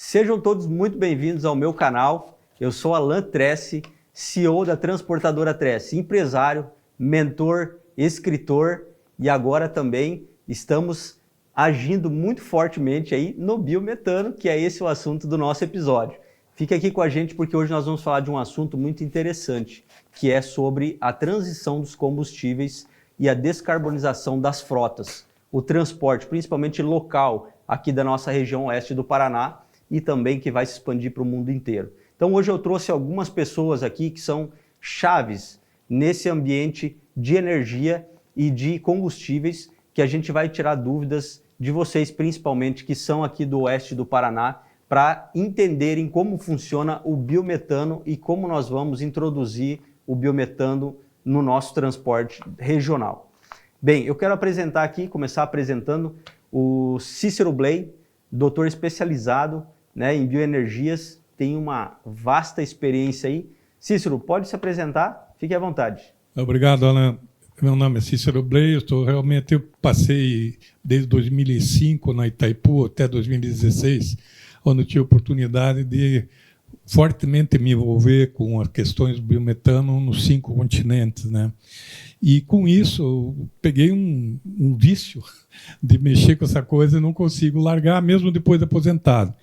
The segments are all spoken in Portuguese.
Sejam todos muito bem-vindos ao meu canal. Eu sou Alan Tresse, CEO da Transportadora Tresse, empresário, mentor, escritor e agora também estamos agindo muito fortemente aí no biometano, que é esse o assunto do nosso episódio. Fique aqui com a gente porque hoje nós vamos falar de um assunto muito interessante, que é sobre a transição dos combustíveis e a descarbonização das frotas, o transporte, principalmente local, aqui da nossa região oeste do Paraná e também que vai se expandir para o mundo inteiro. Então hoje eu trouxe algumas pessoas aqui que são chaves nesse ambiente de energia e de combustíveis que a gente vai tirar dúvidas de vocês, principalmente que são aqui do oeste do Paraná, para entenderem como funciona o biometano e como nós vamos introduzir o biometano no nosso transporte regional. Bem, eu quero apresentar aqui, começar apresentando o Cícero Bley, doutor especializado, em bioenergias, tem uma vasta experiência aí. Cícero, pode se apresentar? Fique à vontade. Obrigado, Alan. Meu nome é Cícero Bley, eu passei desde 2005 na Itaipu até 2016, onde eu tive a oportunidade de fortemente me envolver com as questões do biometano nos 5 continentes, né? E com isso eu peguei um vício de mexer com essa coisa e não consigo largar, mesmo depois de aposentado.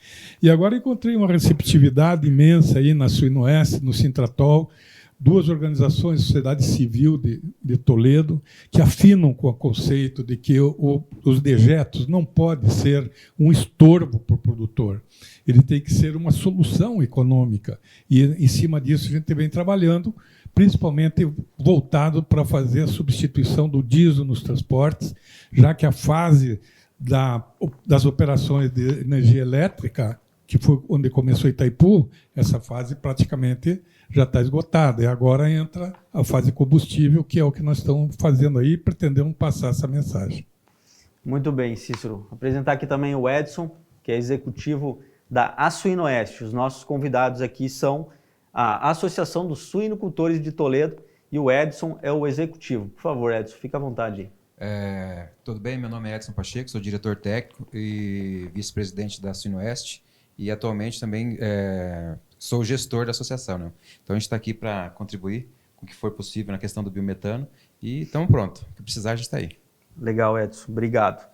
E agora encontrei uma receptividade imensa aí na Suinoeste, no Sintratol, 2 organizações de sociedade civil de Toledo que afinam com o conceito de que os dejetos não podem ser um estorvo para o produtor. Ele tem que ser uma solução econômica. E, em cima disso, a gente vem trabalhando, principalmente voltado para fazer a substituição do diesel nos transportes, já que a fase das operações de energia elétrica, que foi onde começou Itaipu, essa fase praticamente já está esgotada. E agora entra a fase combustível, que é o que nós estamos fazendo aí, pretendemos passar essa mensagem. Muito bem, Cícero. Vou apresentar aqui também o Edson, que é executivo da Suinoeste. Os nossos convidados aqui são a Associação dos Suinocultores de Toledo e o Edson é o executivo. Por favor, Edson, fica à vontade. Tudo bem? Meu nome é Edson Pacheco, sou diretor técnico e vice-presidente da Suinoeste e atualmente também sou gestor da associação, né? Então a gente está aqui para contribuir com o que for possível na questão do biometano e estamos prontos. O que precisar, a gente está aí. Legal, Edson. Obrigado.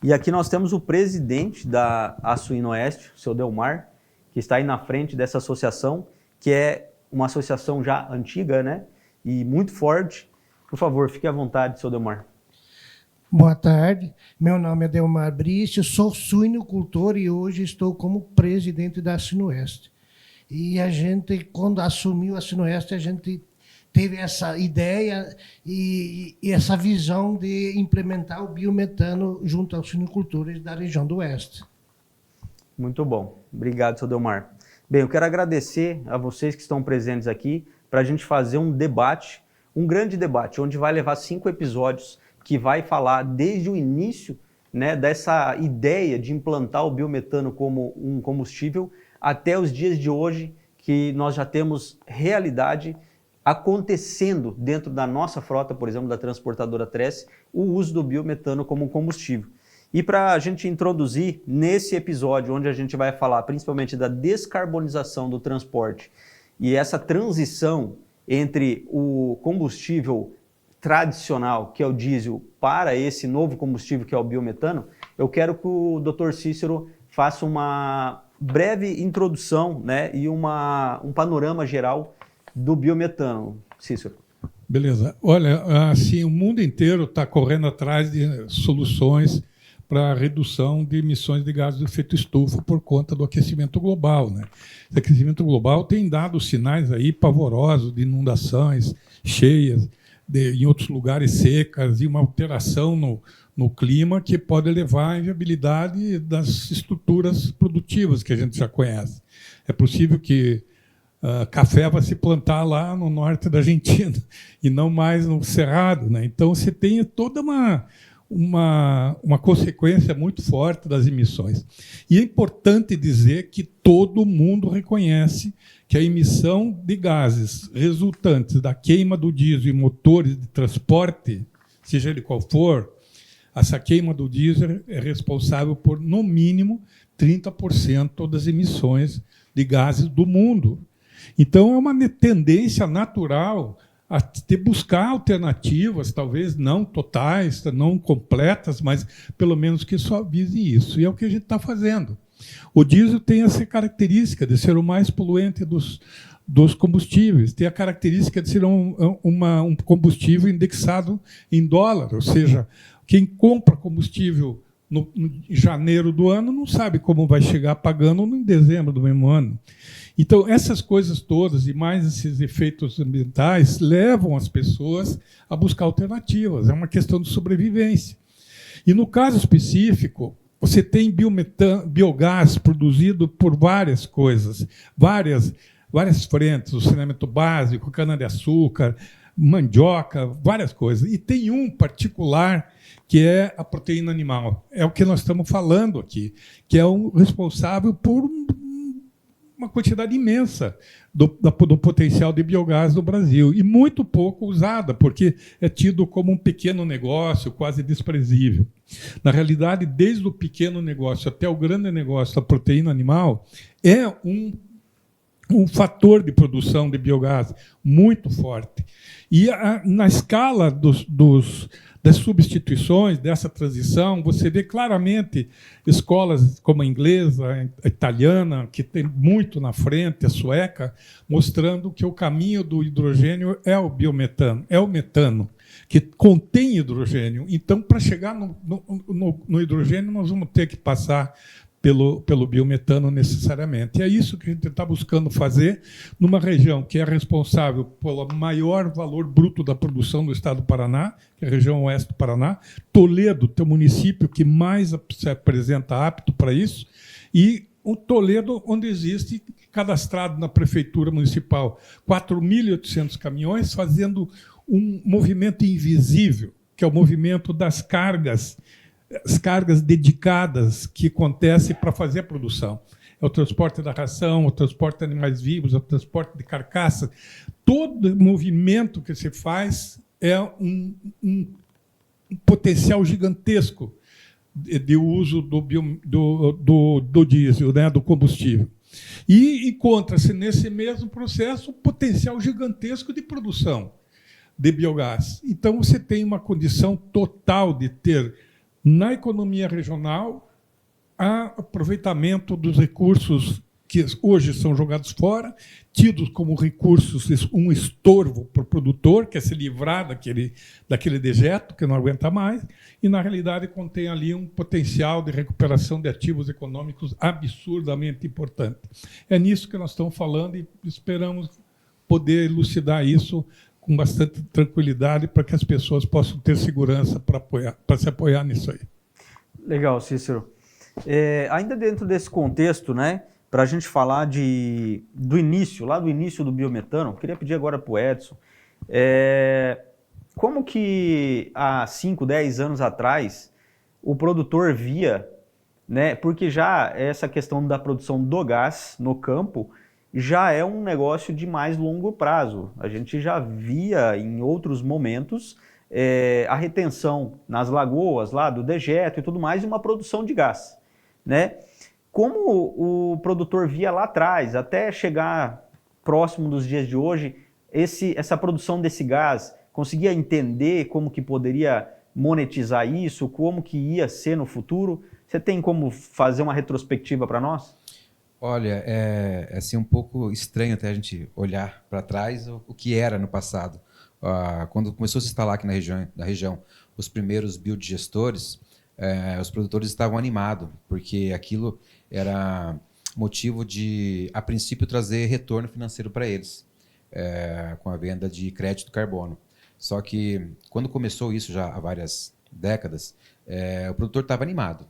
E aqui nós temos o presidente da Suinoeste, o seu Delmar, que está aí na frente dessa associação, que é uma associação já antiga, né? E muito forte. Por favor, fique à vontade, seu Delmar. Boa tarde, meu nome é Delmar Brício, sou suinocultor e hoje estou como presidente da Suinoeste. E a gente, quando assumiu a Suinoeste, a gente teve essa ideia e essa visão de implementar o biometano junto aos suinocultores da região do Oeste. Muito bom. Obrigado, seu Delmar. Bem, eu quero agradecer a vocês que estão presentes aqui para a gente fazer um debate, um grande debate, onde vai levar 5 episódios que vai falar desde o início, dessa ideia de implantar o biometano como um combustível até os dias de hoje, que nós já temos realidade acontecendo dentro da nossa frota, por exemplo, da Transportadora Tresse, o uso do biometano como combustível. E para a gente introduzir nesse episódio, onde a gente vai falar principalmente da descarbonização do transporte e essa transição entre o combustível tradicional, que é o diesel, para esse novo combustível, que é o biometano, eu quero que o Dr. Cícero faça uma breve introdução, e um panorama geral do biometano. Cícero. Beleza. Olha, assim, o mundo inteiro está correndo atrás de soluções para a redução de emissões de gases de efeito estufa por conta do aquecimento global, né? Esse aquecimento global tem dado sinais aí pavorosos de inundações cheias, em outros lugares secas, e uma alteração no clima que pode levar à inviabilidade das estruturas produtivas que a gente já conhece. É possível que café vai se plantar lá no norte da Argentina e não mais no Cerrado, né? Então você tem toda uma consequência muito forte das emissões. E é importante dizer que todo mundo reconhece que a emissão de gases resultantes da queima do diesel em motores de transporte, seja ele qual for, essa queima do diesel é responsável por, no mínimo, 30% das emissões de gases do mundo. Então, é uma tendência natural a buscar alternativas, talvez não totais, não completas, mas pelo menos que suavize isso. E é o que a gente está fazendo. O diesel tem essa característica de ser o mais poluente dos combustíveis, tem a característica de ser um combustível indexado em dólar, ou seja, quem compra combustível em janeiro do ano não sabe como vai chegar pagando em dezembro do mesmo ano. Então, essas coisas todas e mais esses efeitos ambientais levam as pessoas a buscar alternativas. É uma questão de sobrevivência. E, no caso específico, você tem biogás produzido por várias coisas, várias frentes, o saneamento básico, cana-de-açúcar, mandioca, várias coisas. E tem um particular que é a proteína animal. É o que nós estamos falando aqui, que é o responsável por uma quantidade imensa do potencial de biogás no Brasil, e muito pouco usada, porque é tido como um pequeno negócio, quase desprezível. Na realidade, desde o pequeno negócio até o grande negócio da proteína animal, é um fator de produção de biogás muito forte. E na escala das substituições, dessa transição, você vê claramente escolas como a inglesa, a italiana, que tem muito na frente, a sueca, mostrando que o caminho do hidrogênio é o biometano, é o metano, que contém hidrogênio. Então, para chegar no hidrogênio, nós vamos ter que passar pelo biometano necessariamente. E é isso que a gente está buscando fazer numa região que é responsável pelo maior valor bruto da produção do estado do Paraná, que é a região oeste do Paraná. Toledo tem o município que mais se apresenta apto para isso, e o Toledo, onde existe cadastrado na prefeitura municipal 4.800 caminhões fazendo um movimento invisível, que é o movimento das cargas, as cargas dedicadas que acontecem para fazer a produção. É o transporte da ração, o transporte de animais vivos, o transporte de carcaça. Todo movimento que se faz é um potencial gigantesco de uso do diesel, né, do combustível. E encontra-se nesse mesmo processo um potencial gigantesco de produção de biogás. Então, você tem uma condição total de ter, na economia regional, aproveitamento dos recursos que hoje são jogados fora, tidos como recursos, um estorvo para o produtor, que é se livrar daquele dejeto que não aguenta mais, e, na realidade, contém ali um potencial de recuperação de ativos econômicos absurdamente importante. É nisso que nós estamos falando e esperamos poder elucidar isso com bastante tranquilidade para que as pessoas possam ter segurança para se apoiar nisso aí. Legal, Cícero. Ainda dentro desse contexto, né, para a gente falar do início do biometano, queria pedir agora para o Edson, como que há 5, 10 anos atrás o produtor via, né, porque já essa questão da produção do gás no campo já é um negócio de mais longo prazo. A gente já via em outros momentos a retenção nas lagoas lá do dejeto e tudo mais, e uma produção de gás, né? Como o produtor via lá atrás, até chegar próximo dos dias de hoje, essa produção desse gás, conseguia entender como que poderia monetizar isso, como que ia ser no futuro? Você tem como fazer uma retrospectiva para nós? Olha, é assim, um pouco estranho até a gente olhar para trás o que era no passado. Quando começou a se instalar aqui na região os primeiros biodigestores, os produtores estavam animados, porque aquilo era motivo de, a princípio, trazer retorno financeiro para eles, com a venda de crédito carbono. Só que, quando começou isso já há várias décadas, o produtor estava animado.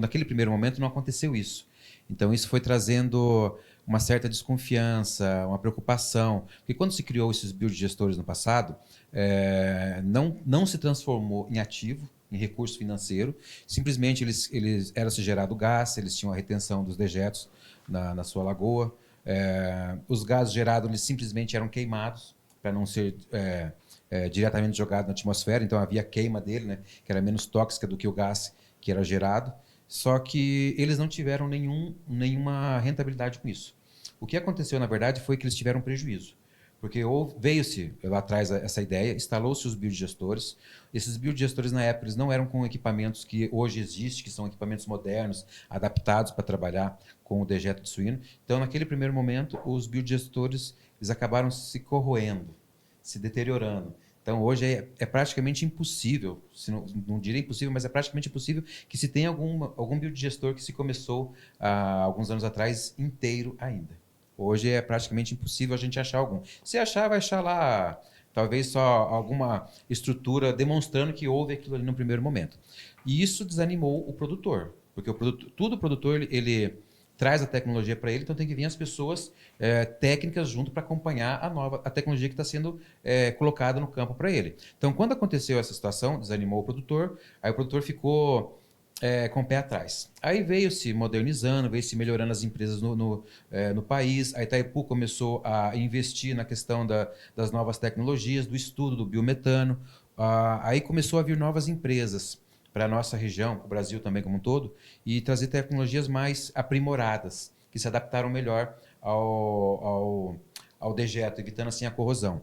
Naquele primeiro momento não aconteceu isso. Então isso foi trazendo uma certa desconfiança, uma preocupação, porque quando se criou esses biodigestores no passado, não se transformou em ativo, em recurso financeiro, simplesmente era-se gerado gás, eles tinham a retenção dos dejetos na sua lagoa, os gases gerados eles simplesmente eram queimados para não ser diretamente jogado na atmosfera, então havia queima dele, né, que era menos tóxica do que o gás que era gerado. Só que eles não tiveram nenhuma rentabilidade com isso. O que aconteceu, na verdade, foi que eles tiveram prejuízo. Porque veio-se lá atrás essa ideia, instalou-se os biodigestores. Esses biodigestores, na época, eles não eram com equipamentos que hoje existem, que são equipamentos modernos, adaptados para trabalhar com o dejeto de suíno. Então, naquele primeiro momento, os biodigestores eles acabaram se corroendo, se deteriorando. Então, hoje é praticamente impossível, se não diria impossível, mas é praticamente impossível que se tenha algum biodigestor que se começou há alguns anos atrás inteiro ainda. Hoje é praticamente impossível a gente achar algum. Se achar, vai achar lá talvez só alguma estrutura demonstrando que houve aquilo ali no primeiro momento. E isso desanimou o produtor, porque todo produtor ele traz a tecnologia para ele, então tem que vir as pessoas técnicas junto para acompanhar a tecnologia que está sendo colocada no campo para ele. Então, quando aconteceu essa situação, desanimou o produtor, aí o produtor ficou com o pé atrás. Aí veio se modernizando, veio se melhorando as empresas no país. A Itaipu começou a investir na questão das novas tecnologias, do estudo do biometano. Aí começou a vir novas empresas para a nossa região, para o Brasil também como um todo, e trazer tecnologias mais aprimoradas, que se adaptaram melhor ao dejeto, evitando assim a corrosão.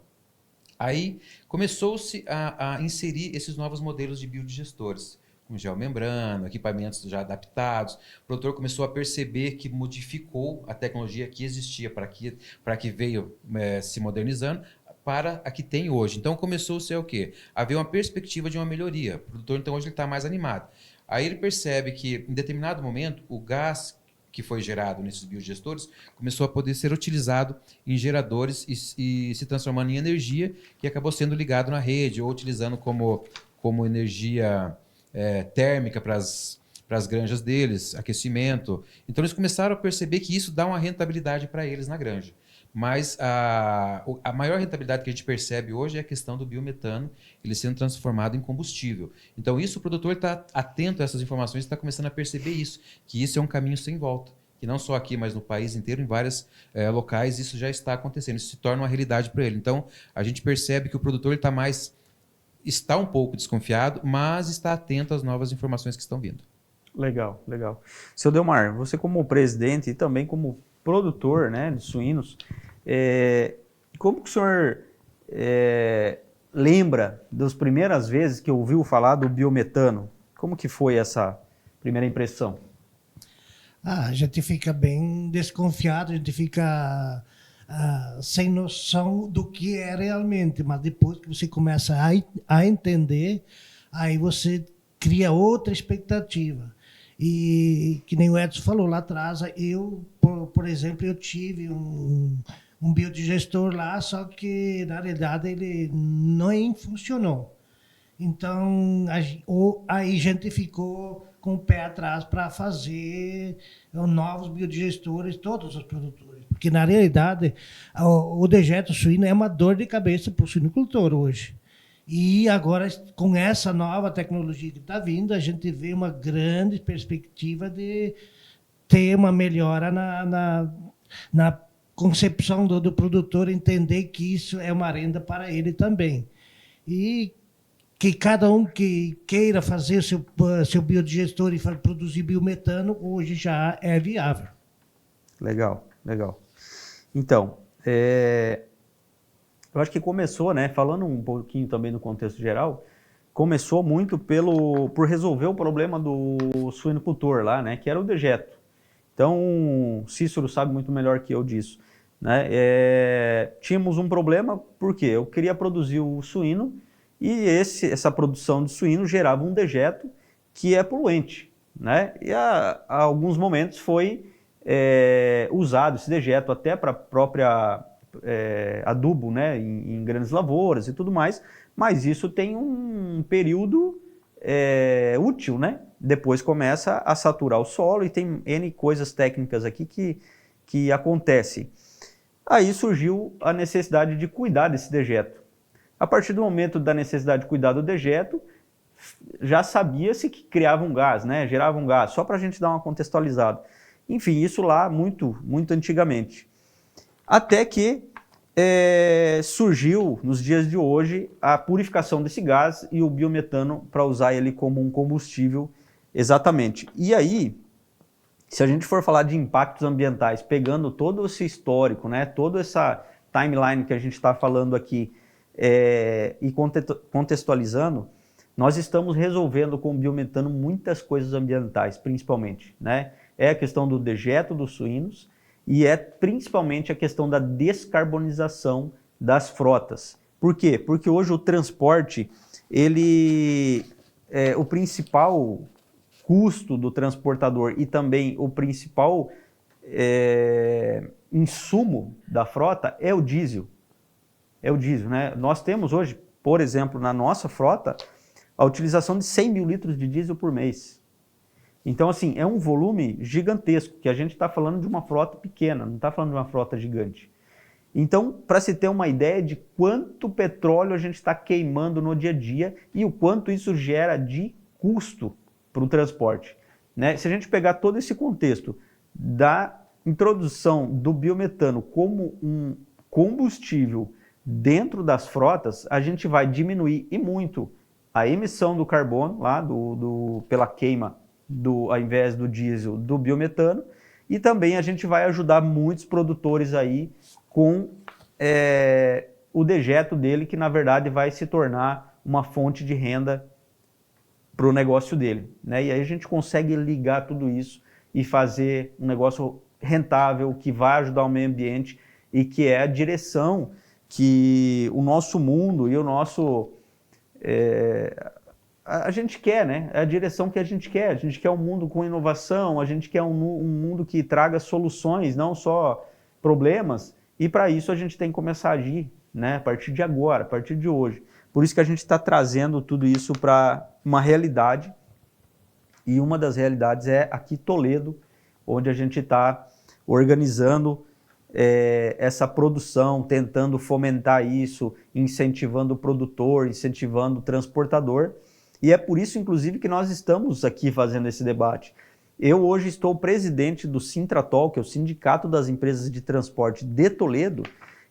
Aí começou-se a inserir esses novos modelos de biodigestores, com geomembrana, equipamentos já adaptados. O produtor começou a perceber que modificou a tecnologia que existia para que veio se modernizando para a que tem hoje. Então começou-se a o quê? A ver uma perspectiva de uma melhoria. O produtor então hoje está mais animado. Aí ele percebe que em determinado momento o gás que foi gerado nesses biodigestores começou a poder ser utilizado em geradores e se transformando em energia que acabou sendo ligado na rede ou utilizando como energia térmica para as granjas deles, aquecimento. Então eles começaram a perceber que isso dá uma rentabilidade para eles na granja. Mas a maior rentabilidade que a gente percebe hoje é a questão do biometano, ele sendo transformado em combustível. Então isso o produtor está atento a essas informações e está começando a perceber isso, que isso é um caminho sem volta. Que não só aqui, mas no país inteiro, em vários locais, isso já está acontecendo, isso se torna uma realidade para ele. Então a gente percebe que o produtor está um pouco desconfiado, mas está atento às novas informações que estão vindo. Legal, legal. Seu Delmar, você como presidente e também como produtor, né, de suínos, como que o senhor lembra das primeiras vezes que ouviu falar do biometano? Como que foi essa primeira impressão? A gente fica bem desconfiado, a gente fica sem noção do que é realmente, mas depois que você começa a entender, aí você cria outra expectativa. E que nem o Edson falou lá atrás, por exemplo, eu tive um biodigestor lá, só que na realidade ele não funcionou. Então aí a gente ficou com o pé atrás para fazer novos biodigestores, todos os produtores. Porque, na realidade, o dejeto suíno é uma dor de cabeça para o suinocultor hoje. E agora, com essa nova tecnologia que está vindo, a gente vê uma grande perspectiva de ter uma melhora na concepção do produtor, entender que isso é uma renda para ele também. E que cada um que queira fazer seu biodigestor e produzir biometano, hoje já é viável. Legal, legal. Então, eu acho que começou, né, falando um pouquinho também no contexto geral, começou muito por resolver o problema do suinocultor lá, né, que era o dejeto. Então, Cícero sabe muito melhor que eu disso, né? Tínhamos um problema, porque eu queria produzir o suíno e essa produção de suíno gerava um dejeto que é poluente, né? E há alguns momentos foi usado esse dejeto até para a própria adubo, né, em grandes lavouras e tudo mais, mas isso tem um período útil, né? Depois começa a saturar o solo e tem N coisas técnicas aqui que acontecem. Aí surgiu a necessidade de cuidar desse dejeto. A partir do momento da necessidade de cuidar do dejeto, já sabia-se que criava um gás, né? Gerava um gás, só para a gente dar uma contextualizada. Enfim, isso lá muito, muito antigamente. Até que surgiu, nos dias de hoje, a purificação desse gás e o biometano para usar ele como um combustível Exatamente. E aí, se a gente for falar de impactos ambientais, pegando todo esse histórico, né, toda essa timeline que a gente está falando aqui e contextualizando, nós estamos resolvendo com o biometano muitas coisas ambientais, principalmente, né? É a questão do dejeto dos suínos e é principalmente a questão da descarbonização das frotas. Por quê? Porque hoje o transporte, o principal custo do transportador e também o principal insumo da frota é o diesel. É o diesel, né? Nós temos hoje, por exemplo, na nossa frota, a utilização de 100 mil litros de diesel por mês. Então, assim, é um volume gigantesco, que a gente está falando de uma frota pequena, não está falando de uma frota gigante. Então, para se ter uma ideia de quanto petróleo a gente está queimando no dia a dia e o quanto isso gera de custo para o transporte, né? Se a gente pegar todo esse contexto da introdução do biometano como um combustível dentro das frotas, a gente vai diminuir e muito a emissão do carbono, lá pela queima, ao invés do diesel, do biometano, e também a gente vai ajudar muitos produtores aí com o dejeto dele, que na verdade vai se tornar uma fonte de renda para o negócio dele, né? E aí a gente consegue ligar tudo isso e fazer um negócio rentável, que vai ajudar o meio ambiente e que é a direção que o nosso mundo e o nosso... a gente quer, né? É a direção que a gente quer. A gente quer um mundo com inovação, a gente quer um mundo que traga soluções, não só problemas, e para isso a gente tem que começar a agir, né? A partir de agora, a partir de hoje. Por isso que a gente está trazendo tudo isso para uma realidade, e uma das realidades é aqui Toledo, onde a gente está organizando essa produção, tentando fomentar isso, incentivando o produtor, incentivando o transportador, e é por isso, inclusive, que nós estamos aqui fazendo esse debate. Eu hoje estou presidente do Sintratol, que é o Sindicato das Empresas de Transporte de Toledo,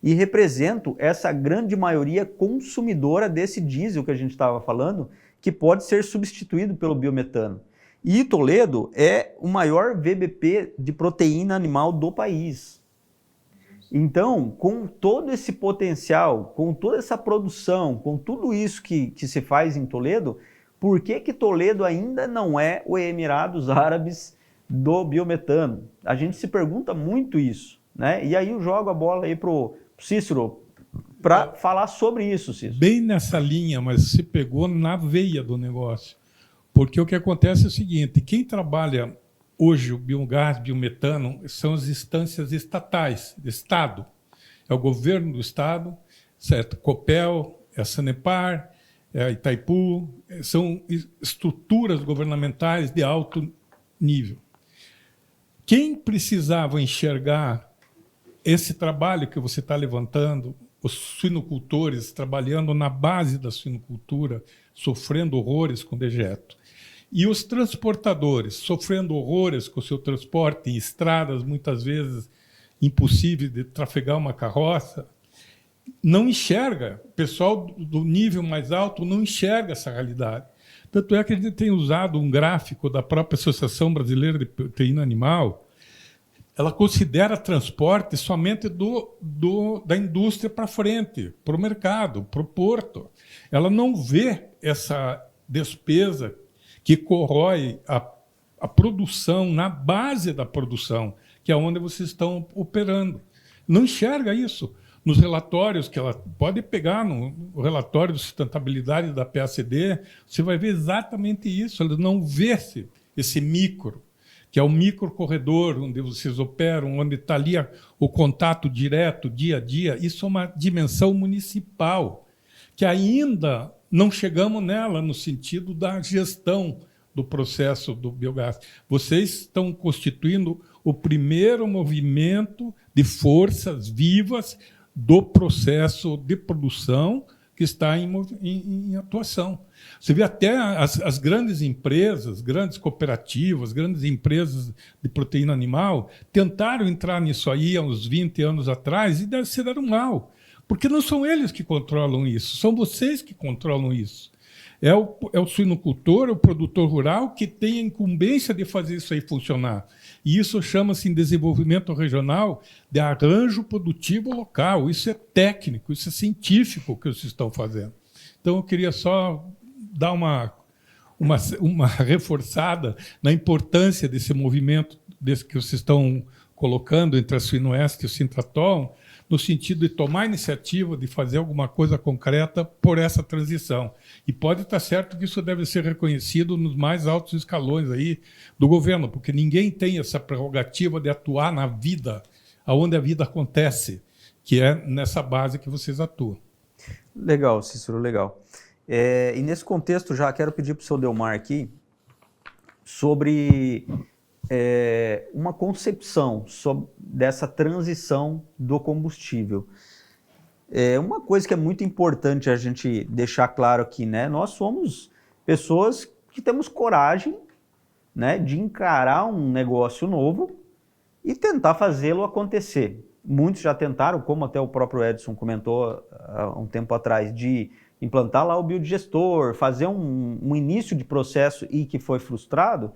e represento essa grande maioria consumidora desse diesel que a gente estava falando, que pode ser substituído pelo biometano. E Toledo é o maior VBP de proteína animal do país. Então, com todo esse potencial, com toda essa produção, com tudo isso que se faz em Toledo, por que Toledo ainda não é o Emirados Árabes do biometano? A gente se pergunta muito isso, né? E aí eu jogo a bola aí pro Cícero para falar sobre isso, Cícero. Bem nessa linha, mas se pegou na veia do negócio. Porque o que acontece é o seguinte, quem trabalha hoje o biogás, biometano, são as instâncias estatais, do Estado. É o governo do Estado, certo? Copel, é a Sanepar, é a Itaipu, são estruturas governamentais de alto nível. Quem precisava enxergar esse trabalho que você está levantando, os suinocultores trabalhando na base da suinocultura, sofrendo horrores com dejeto, e os transportadores sofrendo horrores com o seu transporte em estradas, muitas vezes impossíveis de trafegar uma carroça, não enxerga, o pessoal do nível mais alto não enxerga essa realidade. Tanto é que a gente tem usado um gráfico da própria Associação Brasileira de Proteína Animal. Ela considera transporte somente da indústria para frente, para o mercado, para o porto. Ela não vê essa despesa que corrói a produção, na base da produção, que é onde vocês estão operando. Não enxerga isso. Nos relatórios que ela pode pegar, no relatório de sustentabilidade da PACD, você vai ver exatamente isso. Ela não vê esse micro, que é o microcorredor onde vocês operam, onde está ali o contato direto, dia a dia. Isso é uma dimensão municipal, que ainda não chegamos nela no sentido da gestão do processo do biogás. Vocês estão constituindo o primeiro movimento de forças vivas do processo de produção que está em atuação. Você vê até as grandes empresas, grandes cooperativas, grandes empresas de proteína animal tentaram entrar nisso aí há uns 20 anos atrás e se deram mal, porque não são eles que controlam isso, são vocês que controlam isso. é o suinocultor, o produtor rural, que tem a incumbência de fazer isso aí funcionar. E isso chama-se, em desenvolvimento regional, de arranjo produtivo local. Isso é técnico, isso é científico o que vocês estão fazendo. Então, eu queria só dar uma reforçada na importância desse movimento desse que vocês estão colocando entre a Suinoeste e o Sintratol, no sentido de tomar a iniciativa de fazer alguma coisa concreta por essa transição. E pode estar certo que isso deve ser reconhecido nos mais altos escalões aí do governo, porque ninguém tem essa prerrogativa de atuar na vida, aonde a vida acontece, que é nessa base que vocês atuam. Legal, Cícero, legal. E nesse contexto, já quero pedir para o seu Delmar aqui sobre uma concepção dessa transição do combustível. Uma coisa que é muito importante a gente deixar claro aqui, né? Nós somos pessoas que temos coragem, né, de encarar um negócio novo e tentar fazê-lo acontecer. Muitos já tentaram, como até o próprio Edson comentou há um tempo atrás, de implantar lá o biodigestor, fazer um início de processo e que foi frustrado.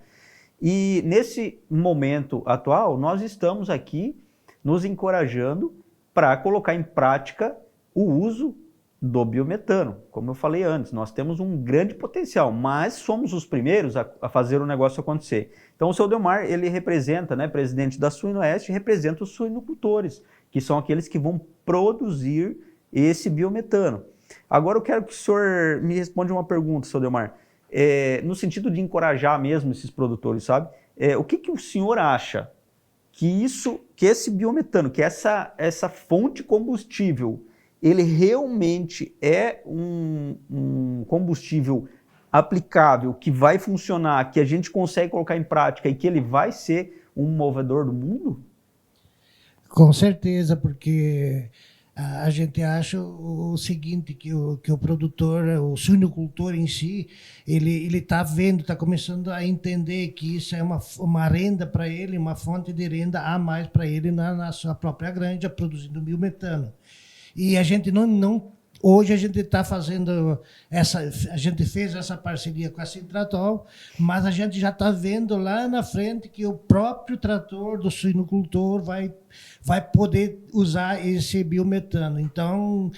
E nesse momento atual, nós estamos aqui nos encorajando para colocar em prática o uso do biometano. Como eu falei antes, nós temos um grande potencial, mas somos os primeiros a fazer o negócio acontecer. Então o seu Delmar, ele representa, né, presidente da Suinoeste, representa os suinocultores, que são aqueles que vão produzir esse biometano. Agora eu quero que o senhor me responda uma pergunta, seu Delmar. No sentido de encorajar mesmo esses produtores, sabe? O que o senhor acha que esse biometano, que essa fonte combustível, ele realmente é um combustível aplicável, que vai funcionar, que a gente consegue colocar em prática e que ele vai ser um movedor do mundo? Com certeza, porque a gente acha o seguinte, que o produtor, o suinocultor em si, ele está vendo, está começando a entender que isso é uma renda para ele, uma fonte de renda a mais para ele na sua própria granja, produzindo biometano. E a gente hoje a gente está fazendo a gente fez essa parceria com a Sintratol, mas a gente já está vendo lá na frente que o próprio trator do suinocultor vai poder usar esse biometano. Então,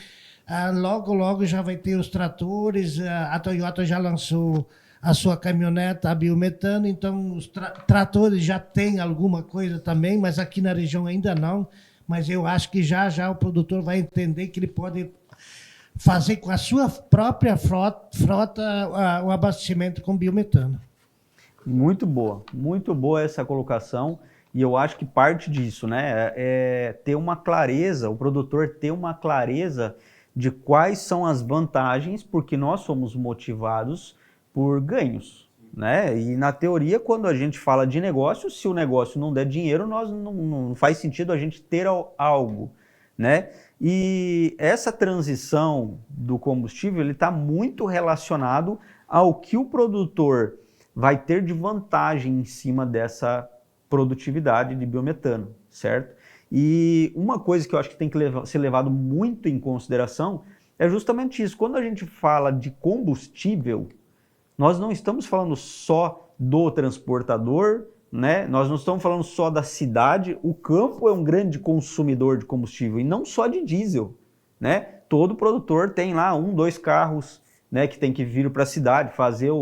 logo já vai ter os tratores, a Toyota já lançou a sua caminhoneta a biometano, então os tratores já têm alguma coisa também, mas aqui na região ainda não. Mas eu acho que já o produtor vai entender que ele pode fazer com a sua própria frota o abastecimento com biometano. Muito boa essa colocação, e eu acho que parte disso, né, é ter uma clareza, o produtor ter uma clareza de quais são as vantagens, porque nós somos motivados por ganhos, né? E na teoria, quando a gente fala de negócio, se o negócio não der dinheiro, não faz sentido a gente ter algo, né? E essa transição do combustível, ele está muito relacionado ao que o produtor vai ter de vantagem em cima dessa produtividade de biometano, certo? E uma coisa que eu acho que tem que ser levado muito em consideração é justamente isso. Quando a gente fala de combustível, nós não estamos falando só do transportador, né? Nós não estamos falando só da cidade. O campo é um grande consumidor de combustível, e não só de diesel, né? Todo produtor tem lá 1, 2 carros, né, que tem que vir para a cidade, fazer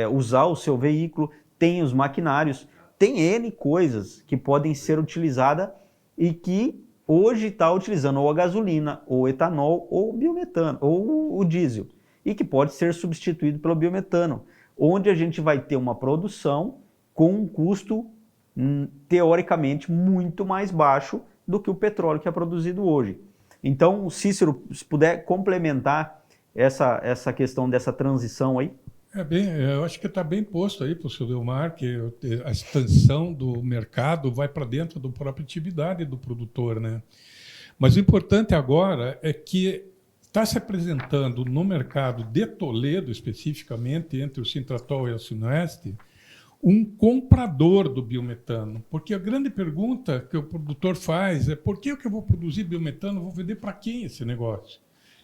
usar o seu veículo, tem os maquinários, tem N coisas que podem ser utilizadas e que hoje está utilizando ou a gasolina, ou o etanol, ou o biometano, ou o diesel, e que pode ser substituído pelo biometano, onde a gente vai ter uma produção com um custo, teoricamente, muito mais baixo do que o petróleo que é produzido hoje. Então, Cícero, se puder complementar essa questão dessa transição aí. Eu acho que está bem posto aí para o senhor Delmar, que a expansão do mercado vai para dentro da própria atividade do produtor, né? Mas o importante agora é que está se apresentando no mercado de Toledo, especificamente, entre o Sintratol e a Suinoeste, um comprador do biometano. Porque a grande pergunta que o produtor faz é: por que eu vou produzir biometano, vou vender para quem esse negócio?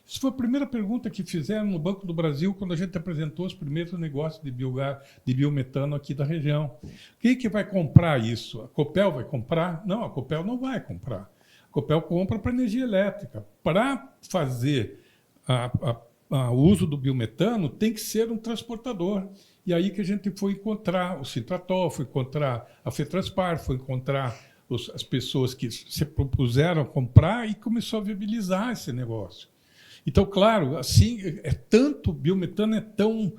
Isso foi a primeira pergunta que fizeram no Banco do Brasil quando a gente apresentou os primeiros negócios de biogás, de biometano aqui da região. Quem que vai comprar isso? A Copel vai comprar? Não, a Copel não vai comprar. A Copel compra para energia elétrica. Para fazer o uso do biometano, tem que ser um transportador. E aí que a gente foi encontrar o Citratol, foi encontrar a Fetraspar, foi encontrar as pessoas que se propuseram a comprar e começou a viabilizar esse negócio. Então, claro, assim, biometano é tão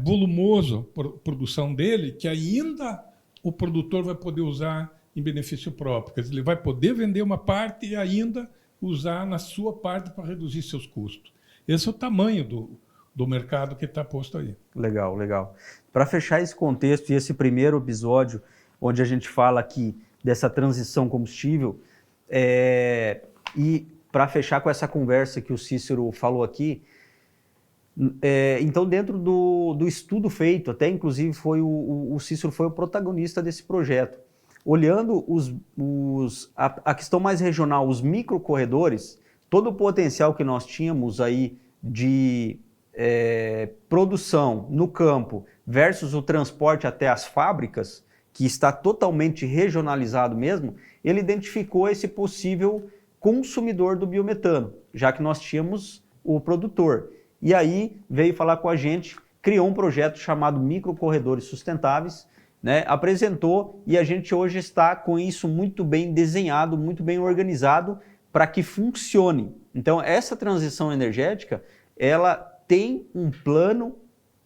volumoso a produção dele que ainda o produtor vai poder usar em benefício próprio. Quer dizer, ele vai poder vender uma parte e ainda usar na sua parte para reduzir seus custos. Esse é o tamanho do mercado que está posto aí. Legal, legal. Para fechar esse contexto e esse primeiro episódio, onde a gente fala aqui dessa transição combustível, e para fechar com essa conversa que o Cícero falou aqui, então dentro do estudo feito, até inclusive o Cícero foi o protagonista desse projeto, olhando a questão mais regional, os microcorredores, todo o potencial que nós tínhamos aí de produção no campo versus o transporte até as fábricas, que está totalmente regionalizado mesmo, ele identificou esse possível consumidor do biometano, já que nós tínhamos o produtor. E aí veio falar com a gente, criou um projeto chamado Microcorredores Sustentáveis, né, apresentou e a gente hoje está com isso muito bem desenhado, muito bem organizado para que funcione. Então essa transição energética, ela tem um plano,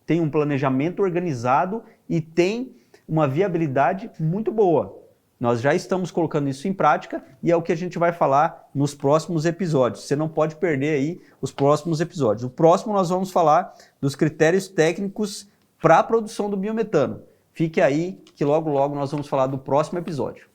tem um planejamento organizado e tem uma viabilidade muito boa. Nós já estamos colocando isso em prática e é o que a gente vai falar nos próximos episódios. Você não pode perder aí os próximos episódios. O próximo nós vamos falar dos critérios técnicos para a produção do biometano. Fique aí que logo, logo nós vamos falar do próximo episódio.